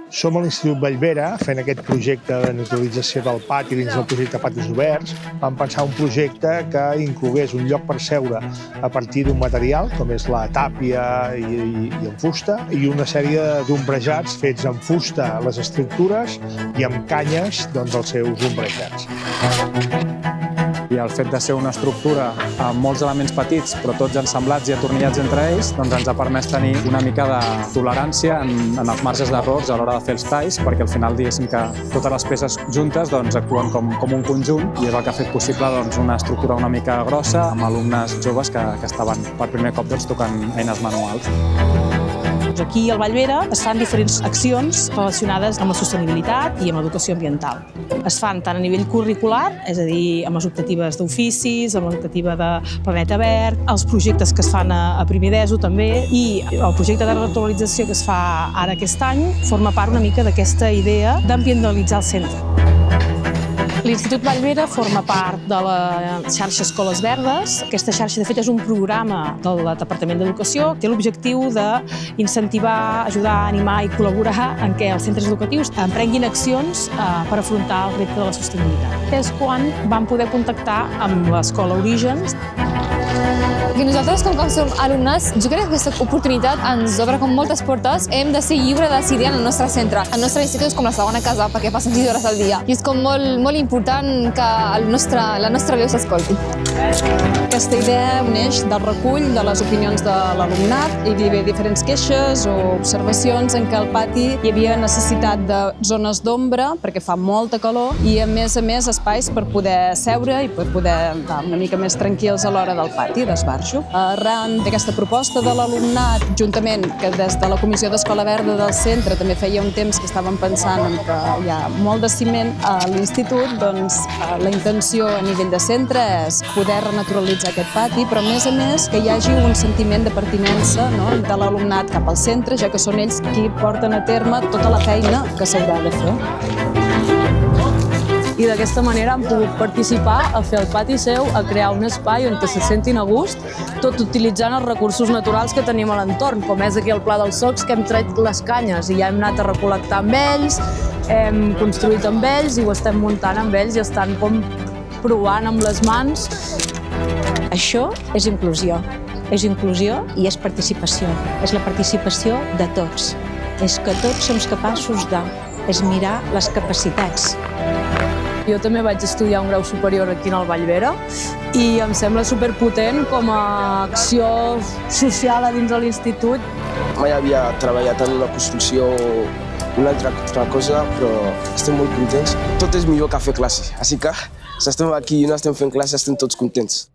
Som a l'Institut Vallvera fent aquest projecte de naturalització del pati dins del projecte Patis Oberts. Vam pensar un projecte que inclogués un lloc per seure a partir d'un material, com és la tàpia i en fusta, i una sèrie d'ombrejats fets en fusta a les estructures i amb canyes els seus ombrejats. I el fet de ser una estructura amb molts elements petits, però tots ensamblats i atornillats entre ells, ens ha permès tenir una mica de tolerància en els marges d'errors a l'hora de fer els talls, perquè al final diguéssim que totes les peces juntes actuen com un conjunt i és el que ha fet possible una estructura una mica grossa amb alumnes joves que estaven per primer cop tocant eines manuals. Aquí al Vallvera es fan diferents accions relacionades amb la sostenibilitat i amb l'educació ambiental. Es fan tant a nivell curricular, és a dir, amb les optatives d'oficis, amb l'optativa de Planeta Verd, els projectes que es fan a primer d'ESO també, i el projecte de renaturalització que es fa ara aquest any forma part una mica d'aquesta idea d'ambientalitzar el centre. L'Institut Vallvera forma part de la xarxa Escoles Verdes. Aquesta xarxa, de fet, és un programa del Departament d'Educació. Té l'objectiu d'incentivar, ajudar, animar i col·laborar en què els centres educatius emprenguin accions per afrontar el repte de la sostenibilitat. És quan vam poder contactar amb l'Escola Orígens. I nosaltres, com som alumnes, jo crec que aquesta oportunitat ens obre com moltes portes. Hem de ser lliure de decidir en el nostre centre. El nostre institut és com la segona casa perquè passen 6 hores al dia. I és com molt important que la nostra veu s'escolti. Aquesta idea neix del recull de les opinions de l'alumnat. Hi havia diferents queixes o observacions en què al pati hi havia necessitat de zones d'ombra perquè fa molta calor i, a més, espais per poder seure i per poder estar una mica més tranquils a l'hora del pati, d'esbarjo. Arran d'aquesta proposta de l'alumnat, juntament que des de la Comissió d'Escola Verda del centre també feia un temps que estàvem pensant que hi ha molt de ciment a l'institut, doncs la intenció a nivell de centre és poder renaturalitzar aquest pati, però a més que hi hagi un sentiment de pertinença de l'alumnat cap al centre, ja que són ells qui porten a terme tota la feina que s'haurà de fer. I d'aquesta manera han pogut participar a fer el pati seu, a crear un espai on se sentin a gust, tot utilitzant els recursos naturals que tenim a l'entorn, com és aquí el Pla dels Socs, que hem tret les canyes i ja hem anat a recol·lectar amb ells, hem construït amb ells i ho estem muntant amb ells i estan com provant amb les mans. Això és inclusió i és participació. És la participació de tots. És que tots som capaços és mirar les capacitats. Jo també vaig estudiar un grau superior aquí al Vallvera i em sembla superpotent com a acció social a dins de l'institut. Mai havia treballat en una construcció o una altra cosa, però estem molt contents. Tot és millor que fer classe, així que si estem aquí i no estem fent classe estem tots contents.